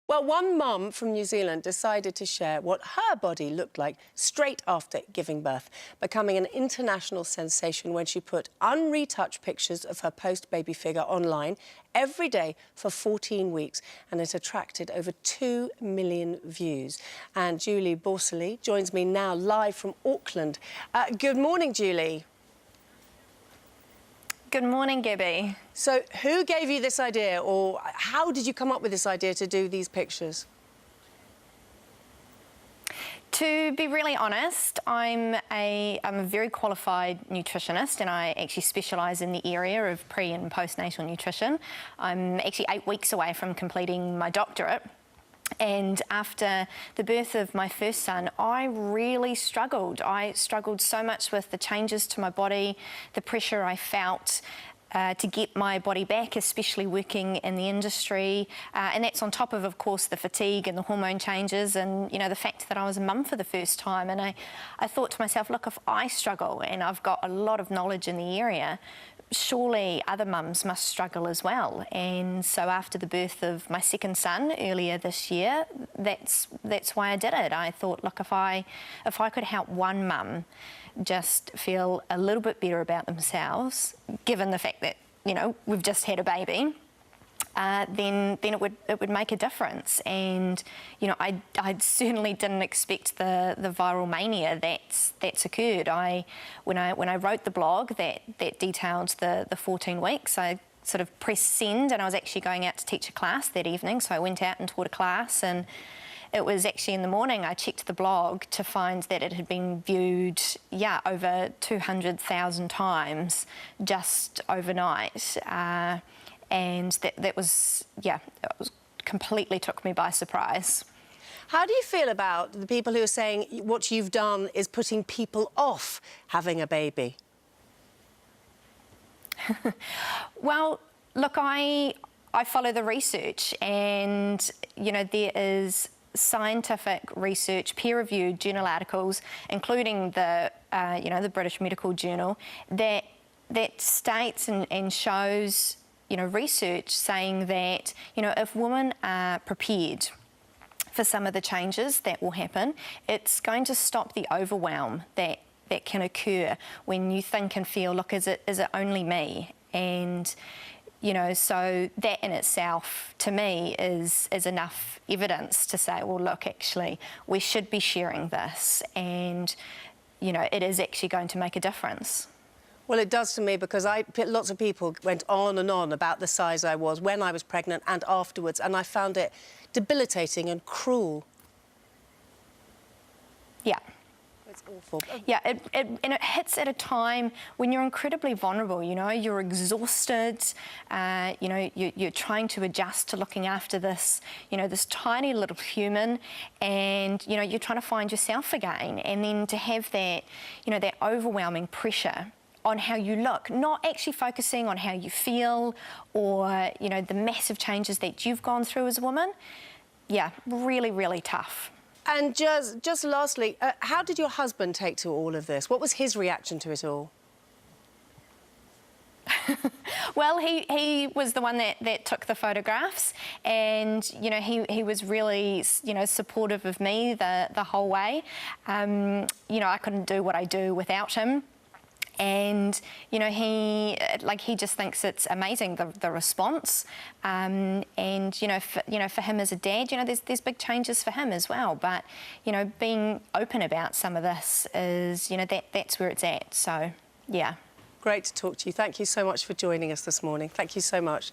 Well, one mum from New Zealand decided to share what her body looked like straight after giving birth, becoming an international sensation when she put unretouched pictures of her post-baby figure online every day for 14 weeks, and it attracted over 2 million views. And Julie Bhosale joins me now live from Auckland. Good morning, Julie. Good morning, Gibby. So who gave you this idea, or how did you come up with this idea to do these pictures? To be really honest, I'm a very qualified nutritionist, and I actually specialise in the area of pre- and postnatal nutrition. I'm actually 8 weeks away from completing my doctorate. And after the birth of my first son, I really struggled. I struggled so much with the changes to my body, the pressure I felt to get my body back, especially working in the industry. And that's on top of course, the fatigue and the hormone changes and, the fact that I was a mum for the first time. And I thought to myself, look, if I struggle and I've got a lot of knowledge in the area, surely other mums must struggle as well. And so after the birth of my second son earlier this year, that's why I did it. I thought, look, if I could help one mum just feel a little bit better about themselves, given the fact that, we've just had a baby, then it would make a difference. And I certainly didn't expect the viral mania that's occurred. When I wrote the blog that detailed the 14 weeks, I sort of pressed send, and I was actually going out to teach a class that evening, so I went out and taught a class. And it was actually in the morning I checked the blog to find that it had been viewed, over 200,000 times just overnight. And that was, it was completely took me by surprise. How do you feel about the people who are saying what you've done is putting people off having a baby? Well, look, I follow the research, and, there is scientific research, peer-reviewed journal articles, including the, the British Medical Journal, that states and shows, research saying that, if women are prepared for some of the changes that will happen, it's going to stop the overwhelm that can occur when you think and feel, look, is it only me? And, so that in itself, to me, is enough evidence to say, well, look, actually, we should be sharing this, and, it is actually going to make a difference. Well, it does to me, because lots of people went on and on about the size I was when I was pregnant and afterwards, and I found it debilitating and cruel. Yeah. It's awful. Yeah, and it hits at a time when you're incredibly vulnerable, you're exhausted, you're trying to adjust to looking after this, this tiny little human, and, you're trying to find yourself again. And then to have that, that overwhelming pressure on how you look, not actually focusing on how you feel or, the massive changes that you've gone through as a woman. Yeah, really, really tough. And just lastly, how did your husband take to all of this? What was his reaction to it all? Well, he was the one that took the photographs, and he was really supportive of me the whole way. I couldn't do what I do without him. And he just thinks it's amazing, the response, and for him as a dad, there's big changes for him as well. But being open about some of this is that's where it's at. So yeah. Great to talk to you. Thank you so much for joining us this morning. Thank you so much.